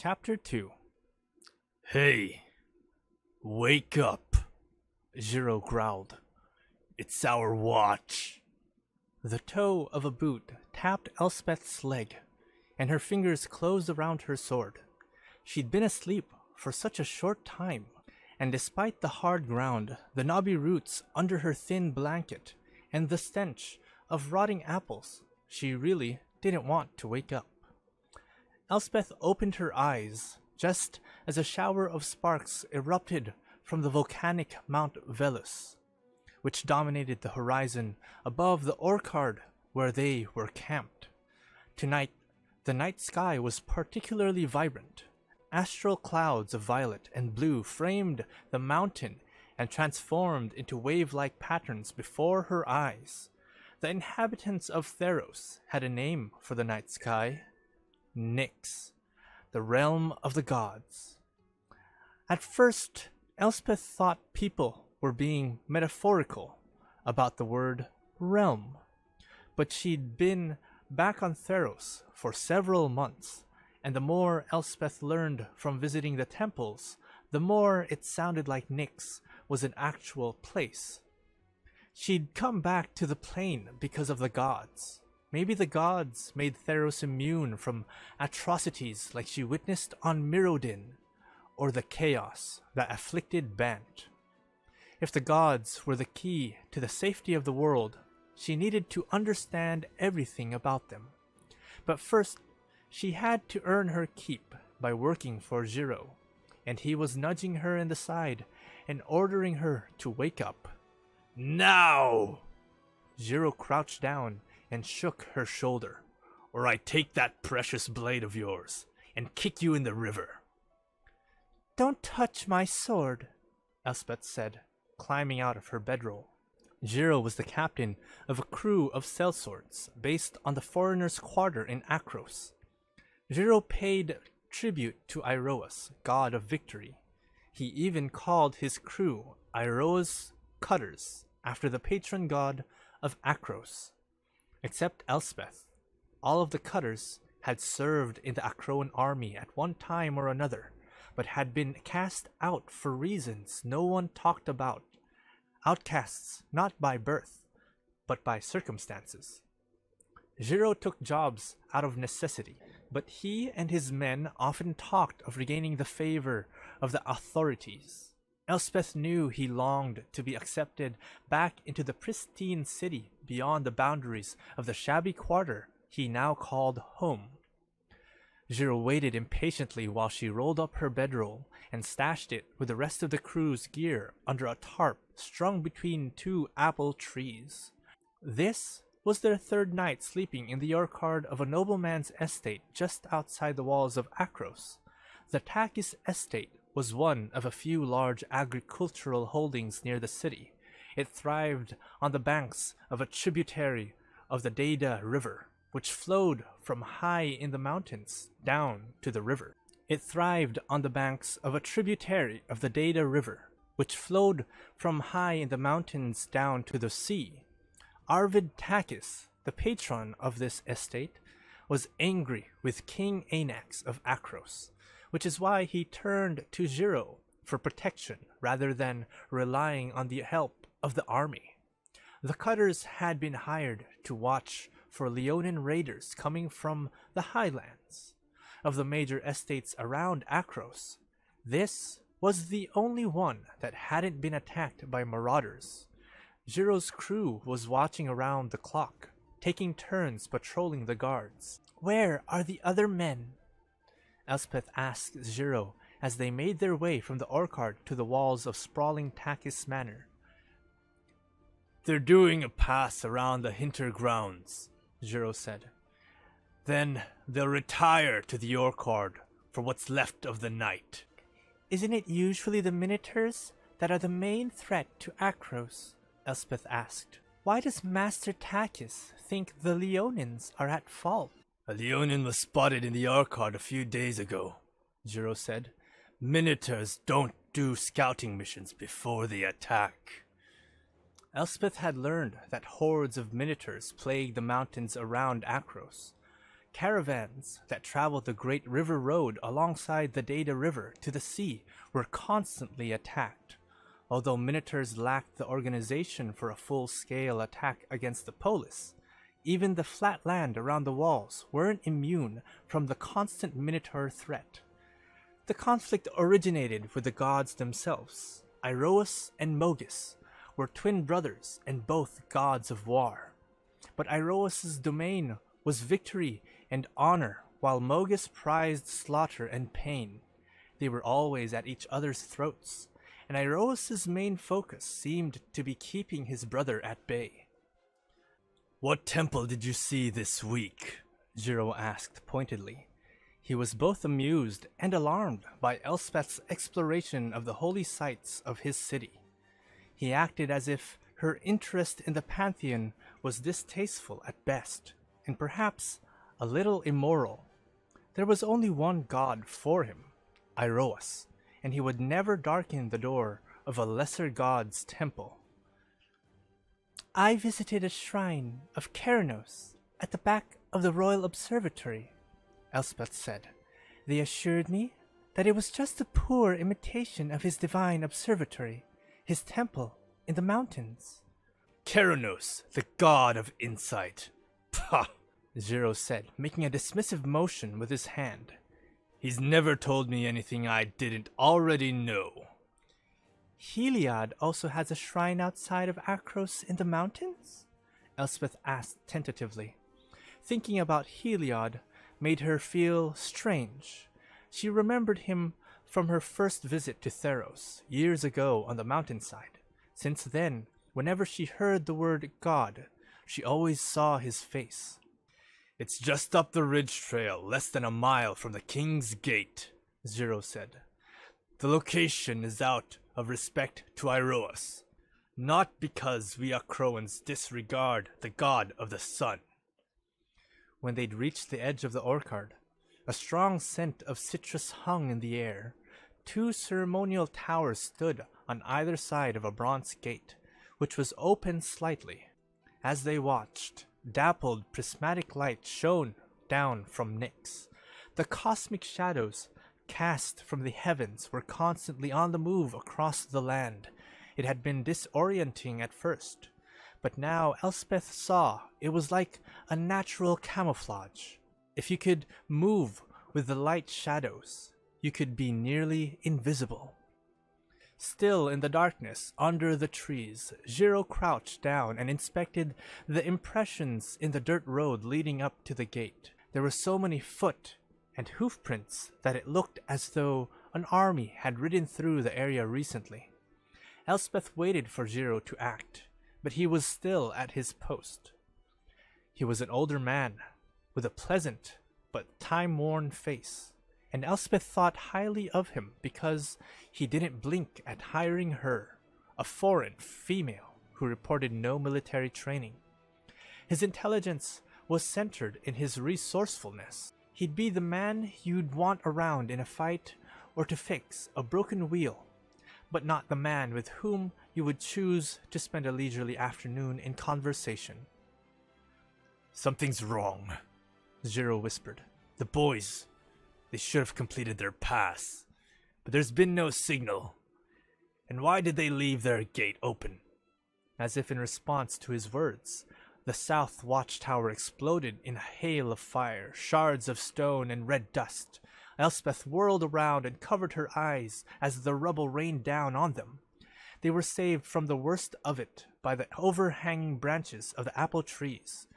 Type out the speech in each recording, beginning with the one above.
Chapter 2. Hey, wake up, Jiro growled. it's our watch. The toe of a boot tapped Elspeth's leg, and her fingers closed around her sword. She'd been asleep for such a short time, and despite the hard ground, the knobby roots under her thin blanket, and the stench of rotting apples, she really didn't want to wake up. Elspeth opened her eyes just as a shower of sparks erupted from the volcanic Mount Velus, which dominated the horizon above the orchard where they were camped. Tonight, the night sky was particularly vibrant. Astral clouds of violet and blue framed the mountain and transformed into wave-like patterns before her eyes. The inhabitants of Theros had a name for the night sky: Nyx, the realm of the gods. At first, Elspeth thought people were being metaphorical about the word realm, but she'd been back on Theros for several months, and the more Elspeth learned from visiting the temples, the more it sounded like Nyx was an actual place. She'd come back to the plane because of the gods. Maybe the gods made Theros immune from atrocities like she witnessed on Mirrodin, or the chaos that afflicted Bant. If the gods were the key to the safety of the world, she needed to understand everything about them. But first, she had to earn her keep by working for Jiro, and he was nudging her in the side and ordering her to wake up. Now! Jiro crouched down and shook her shoulder. Or I take that precious blade of yours and kick you in the river. Don't touch my sword, Elspeth said, climbing out of her bedroll. Jiro was the captain of a crew of sellswords based on the foreigners' quarter in Akros. Jiro paid tribute to Iroas, god of victory. He even called his crew Iroas Cutters, after the patron god of Akros. Except Elspeth, all of the Cutters had served in the Akroan army at one time or another, but had been cast out for reasons no one talked about. Outcasts not by birth, but by circumstances. Jiro took jobs out of necessity, but he and his men often talked of regaining the favor of the authorities. Elspeth knew he longed to be accepted back into the pristine city beyond the boundaries of the shabby quarter he now called home. Jiro waited impatiently while she rolled up her bedroll and stashed it with the rest of the crew's gear under a tarp strung between two apple trees. This was their third night sleeping in the orchard of a nobleman's estate just outside the walls of Akros. The Takis estate was one of a few large agricultural holdings near the city. It thrived on the banks of a tributary of the Deda River, which flowed from high in the mountains down to the river. It thrived on the banks of a tributary of the Deda River, which flowed from high in the mountains down to the sea. Arvid Takis, the patron of this estate, was angry with King Anax of Akros, which is why he turned to Jiro for protection rather than relying on the help of the army. The Cutters had been hired to watch for Leonin raiders coming from the highlands. Of the major estates around Akros, this was the only one that hadn't been attacked by marauders. Jiro's crew was watching around the clock, taking turns patrolling the guards. "Where are the other men?" Elspeth asked Jiro as they made their way from the orchard to the walls of sprawling Takis Manor. They're doing a pass around the Hinter grounds, Jiro said. Then they'll retire to the orchard for what's left of the night. "Isn't it usually the Minotaurs that are the main threat to Akros?" Elspeth asked. "Why does Master Takis think the Leonins are at fault?" A Leonin was spotted in the orchard a few days ago, Jiro said. Minotaurs don't do scouting missions before the attack. Elspeth had learned that hordes of Minotaurs plagued the mountains around Akros. Caravans that traveled the great river road alongside the Data River to the sea were constantly attacked. Although Minotaurs lacked the organization for a full-scale attack against the polis, even the flat land around the walls weren't immune from the constant Minotaur threat. The conflict originated with the gods themselves. Iroas and Mogis were twin brothers and both gods of war. But Iroas' domain was victory and honor, while Mogis prized slaughter and pain. They were always at each other's throats, and Iroas' main focus seemed to be keeping his brother at bay. "What temple did you see this week?" Jiro asked pointedly. He was both amused and alarmed by Elspeth's exploration of the holy sites of his city. He acted as if her interest in the pantheon was distasteful at best, and perhaps a little immoral. There was only one god for him, Iroas, and he would never darken the door of a lesser god's temple. "I visited a shrine of Keranos at the back of the Royal Observatory," Elspeth said. "They assured me that it was just a poor imitation of his divine observatory, his temple in the mountains." "Keranos, the god of insight. Pah!" Jiro said, making a dismissive motion with his hand. "He's never told me anything I didn't already know." "Heliod also has a shrine outside of Akros in the mountains?" Elspeth asked tentatively. Thinking about Heliod made her feel strange. She remembered him from her first visit to Theros, years ago on the mountainside. Since then, whenever she heard the word God, she always saw his face. "It's just up the ridge trail, less than a mile from the King's Gate," Jiro said. "The location is out of respect to Iroas, not because we Akroans disregard the god of the sun." When they'd reached the edge of the orchard, a strong scent of citrus hung in the air. Two ceremonial towers stood on either side of a bronze gate, which was open slightly. As they watched, dappled prismatic light shone down from Nyx. The cosmic shadows cast from the heavens were constantly on the move across the land. It had been disorienting at first, but now Elspeth saw it was like a natural camouflage. If you could move with the light shadows, you could be nearly invisible. Still in the darkness, under the trees, Jiro crouched down and inspected the impressions in the dirt road leading up to the gate. There were so many foot and hoof prints that it looked as though an army had ridden through the area recently. Elspeth waited for Jiro to act, but he was still at his post. He was an older man, with a pleasant but time-worn face, and Elspeth thought highly of him because he didn't blink at hiring her, a foreign female who reported no military training. His intelligence was centered in his resourcefulness. He'd be the man you'd want around in a fight or to fix a broken wheel, but not the man with whom you would choose to spend a leisurely afternoon in conversation. "Something's wrong," Jiro whispered. "The boys, they should have completed their pass, but there's been no signal. And why did they leave their gate open?" As if in response to his words, the south watchtower exploded in a hail of fire, shards of stone and red dust. Elspeth whirled around and covered her eyes as the rubble rained down on them. They were saved from the worst of it by the overhanging branches of the apple trees.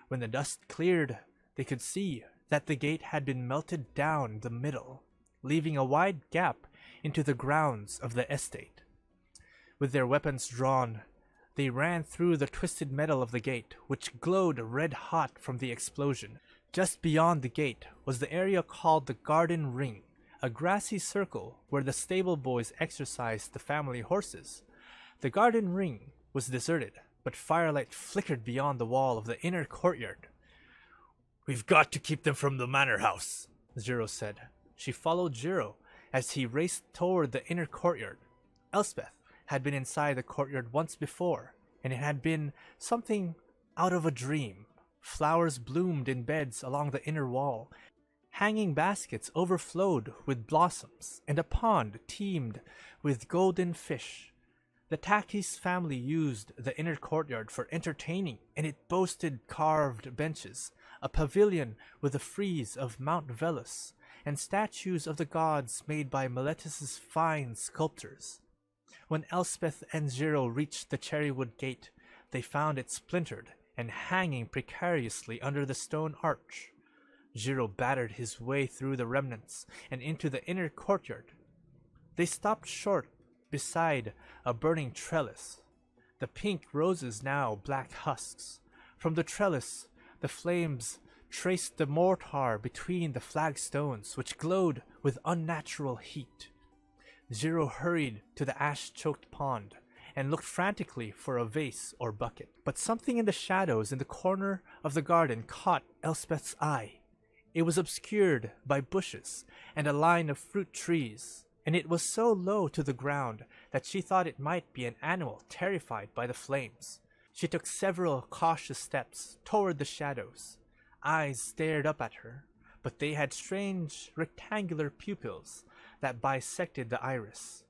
When the dust cleared, they could see that the gate had been melted down the middle, leaving a wide gap into the grounds of the estate. With their weapons drawn, they ran through the twisted metal of the gate, which glowed red-hot from the explosion. Just beyond the gate was the area called the Garden Ring, a grassy circle where the stable boys exercised the family horses. The Garden Ring was deserted, but firelight flickered beyond the wall of the inner courtyard. "We've got to keep them from the manor house," Jiro said. She followed Jiro as he raced toward the inner courtyard. Elspeth had been inside the courtyard once before, and it had been something out of a dream. Flowers bloomed in beds along the inner wall. Hanging baskets overflowed with blossoms, and a pond teemed with golden fish. The Takis family used the inner courtyard for entertaining, and it boasted carved benches, a pavilion with a frieze of Mount Velus, and statues of the gods made by Meletus's fine sculptors. When Elspeth and Zero reached the cherrywood gate, they found it splintered and hanging precariously under the stone arch. Zero battered his way through the remnants and into the inner courtyard. They stopped short beside a burning trellis. The pink roses now black husks. From the trellis, the flames traced the mortar between the flagstones, which glowed with unnatural heat. Zero hurried to the ash-choked pond and looked frantically for a vase or bucket. But something in the shadows in the corner of the garden caught Elspeth's eye. It was obscured by bushes and a line of fruit trees, and it was so low to the ground that she thought it might be an animal terrified by the flames. She took several cautious steps toward the shadows. Eyes stared up at her, but they had strange rectangular pupils that bisected the iris.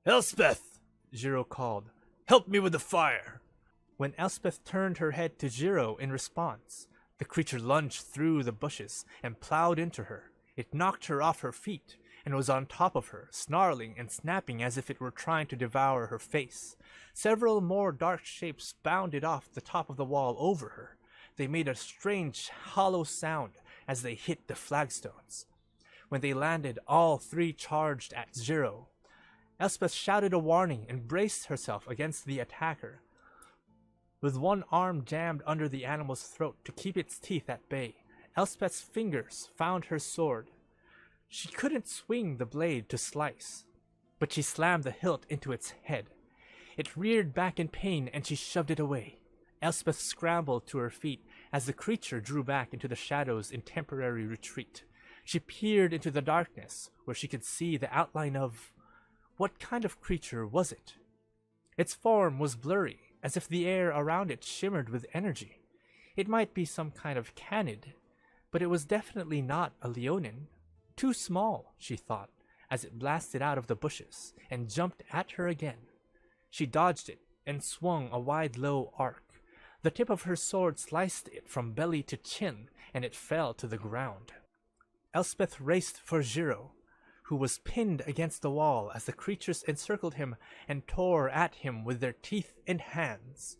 "Elspeth!" Zero called. "Help me with the fire!" When Elspeth turned her head to Zero in response, the creature lunged through the bushes and plowed into her. It knocked her off her feet and was on top of her, snarling and snapping as if it were trying to devour her face. Several more dark shapes bounded off the top of the wall over her. They made a strange, hollow sound as they hit the flagstones. When they landed, all three charged at Zero. Elspeth shouted a warning and braced herself against the attacker. With one arm jammed under the animal's throat to keep its teeth at bay, Elspeth's fingers found her sword. She couldn't swing the blade to slice, but she slammed the hilt into its head. It reared back in pain and she shoved it away. Elspeth scrambled to her feet as the creature drew back into the shadows in temporary retreat. She peered into the darkness, where she could see the outline of... What kind of creature was it? Its form was blurry, as if the air around it shimmered with energy. It might be some kind of canid, but it was definitely not a leonin. Too small, she thought, as it blasted out of the bushes and jumped at her again. She dodged it and swung a wide, low arc. The tip of her sword sliced it from belly to chin, and it fell to the ground. Elspeth raced for Zero, who was pinned against the wall as the creatures encircled him and tore at him with their teeth and hands.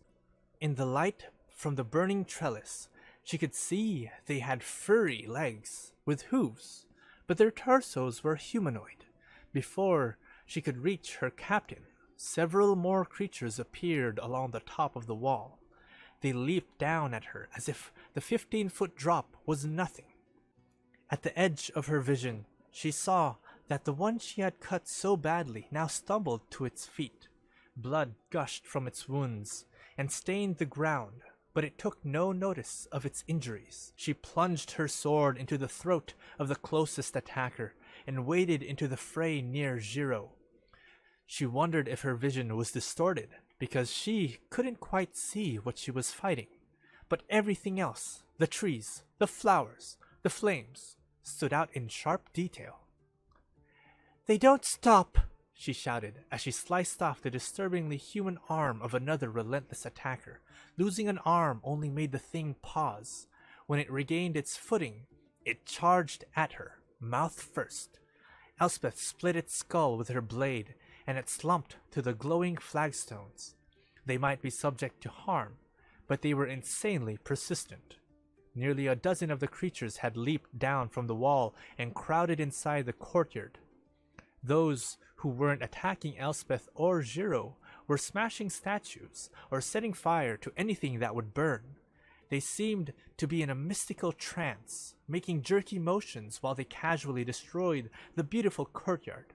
In the light from the burning trellis, she could see they had furry legs with hooves, but their torsos were humanoid. Before she could reach her captain, several more creatures appeared along the top of the wall. They leaped down at her as if the 15-foot drop was nothing. At the edge of her vision, she saw that the one she had cut so badly now stumbled to its feet. Blood gushed from its wounds and stained the ground, but it took no notice of its injuries. She plunged her sword into the throat of the closest attacker and waded into the fray near Zero. She wondered if her vision was distorted because she couldn't quite see what she was fighting. But everything else, the trees, the flowers, the flames, stood out in sharp detail. "They don't stop!" she shouted as she sliced off the disturbingly human arm of another relentless attacker. Losing an arm only made the thing pause. When it regained its footing, it charged at her, mouth first. Elspeth split its skull with her blade, and it slumped to the glowing flagstones. They might be subject to harm, but they were insanely persistent. Nearly a dozen of the creatures had leaped down from the wall and crowded inside the courtyard. Those who weren't attacking Elspeth or Zero were smashing statues or setting fire to anything that would burn. They seemed to be in a mystical trance, making jerky motions while they casually destroyed the beautiful courtyard.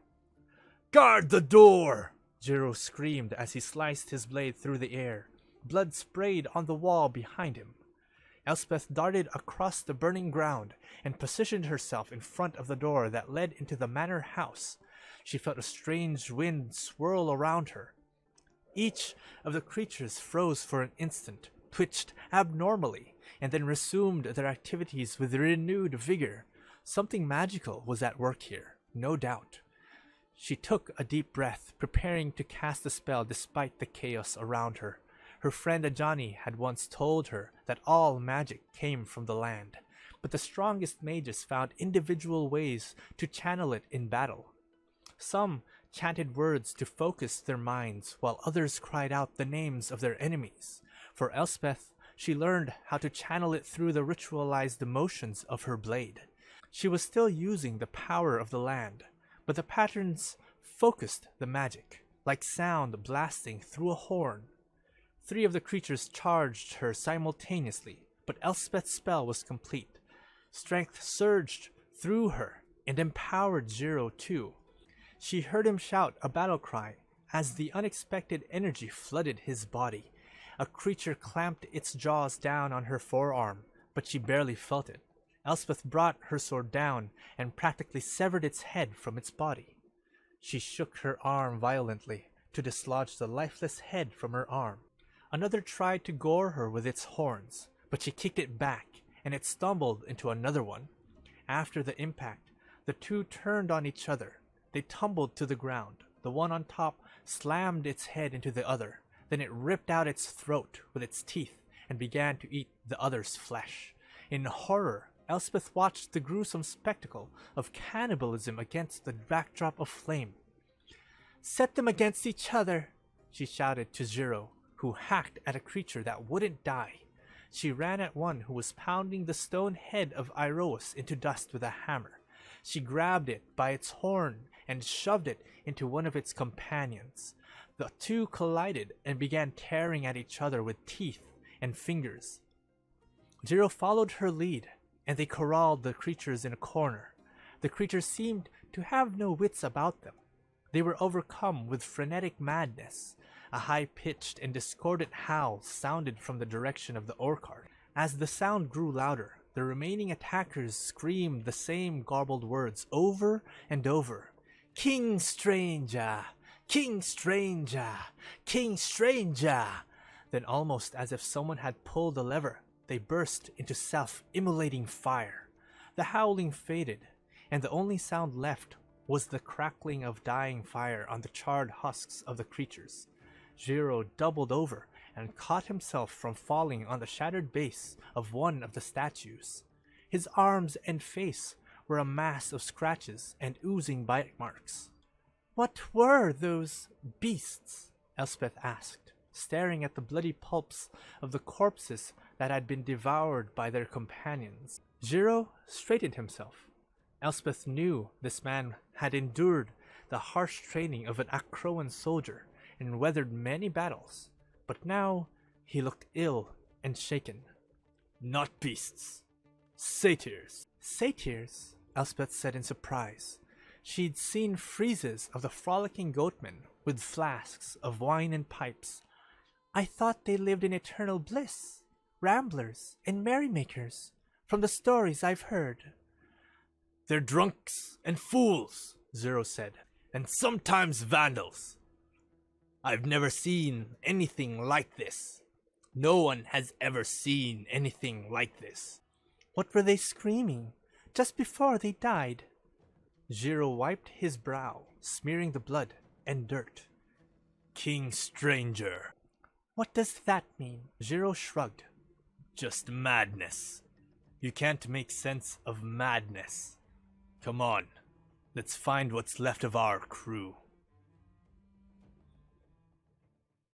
"Guard the door!" Zero screamed as he sliced his blade through the air. Blood sprayed on the wall behind him. Elspeth darted across the burning ground and positioned herself in front of the door that led into the manor house. She felt a strange wind swirl around her. Each of the creatures froze for an instant, twitched abnormally, and then resumed their activities with renewed vigor. Something magical was at work here, no doubt. She took a deep breath, preparing to cast the spell despite the chaos around her. Her friend Ajani had once told her that all magic came from the land, but the strongest mages found individual ways to channel it in battle. Some chanted words to focus their minds, while others cried out the names of their enemies. For Elspeth, she learned how to channel it through the ritualized motions of her blade. She was still using the power of the land, but the patterns focused the magic, like sound blasting through a horn. 3 of the creatures charged her simultaneously, but Elspeth's spell was complete. Strength surged through her and empowered Zero too. She heard him shout a battle cry as the unexpected energy flooded his body. A creature clamped its jaws down on her forearm, but she barely felt it. Elspeth brought her sword down and practically severed its head from its body. She shook her arm violently to dislodge the lifeless head from her arm. Another tried to gore her with its horns, but she kicked it back, and it stumbled into another one. After the impact, the 2 turned on each other. They tumbled to the ground. The one on top slammed its head into the other. Then it ripped out its throat with its teeth and began to eat the other's flesh. In horror, Elspeth watched the gruesome spectacle of cannibalism against the backdrop of flame. "Set them against each other," she shouted to Zero, who hacked at a creature that wouldn't die. She ran at one who was pounding the stone head of Iroas into dust with a hammer. She grabbed it by its horn and shoved it into one of its companions. The 2 collided and began tearing at each other with teeth and fingers. Zero followed her lead, and they corralled the creatures in a corner. The creatures seemed to have no wits about them. They were overcome with frenetic madness. A high-pitched and discordant howl sounded from the direction of the Orchard. As the sound grew louder, the remaining attackers screamed the same garbled words over and over. "King Stranger! King Stranger! King Stranger!" Then, almost as if someone had pulled a lever, they burst into self-immolating fire. The howling faded, and the only sound left was the crackling of dying fire on the charred husks of the creatures. Zero doubled over and caught himself from falling on the shattered base of one of the statues. His arms and face were a mass of scratches and oozing bite marks. "What were those beasts?" Elspeth asked, staring at the bloody pulps of the corpses that had been devoured by their companions. Zero straightened himself. Elspeth knew this man had endured the harsh training of an Acroan soldier and weathered many battles, but now he looked ill and shaken. "Not beasts. Satyrs." "Satyrs?" Elspeth said in surprise. She'd seen friezes of the frolicking goatmen with flasks of wine and pipes. "I thought they lived in eternal bliss, ramblers and merrymakers, from the stories I've heard." "They're drunks and fools," Zero said, "and sometimes vandals. I've never seen anything like this. No one has ever seen anything like this." "What were they screaming just before they died?" Zero wiped his brow, smearing the blood and dirt. "King Stranger." "What does that mean?" Zero shrugged. "Just madness. You can't make sense of madness. Come on, let's find what's left of our crew."